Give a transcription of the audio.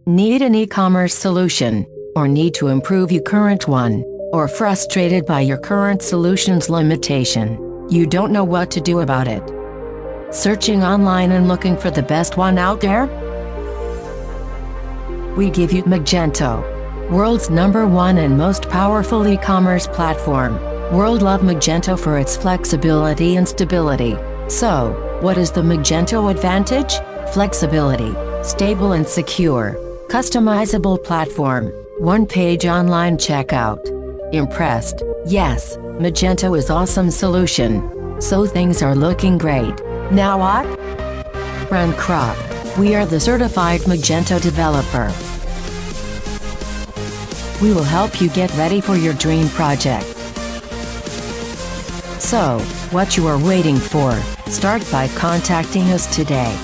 Need an e-commerce solution? Or need to improve your current one? Or frustrated by your current solution's limitation? You don't know what to do about it? Searching online and looking for the best one out there? We give you Magento, world's #1 and most powerful e-commerce platform. World love Magento for its flexibility and stability. So, what is the Magento advantage? Flexibility, stable and secure, customizable platform, one-page online checkout. Impressed? Yes, Magento is awesome solution. So things are looking great. Now what? BrandCrock. We are the certified Magento developer. We will help you get ready for your dream project. So, what you are waiting for? Start by contacting us today.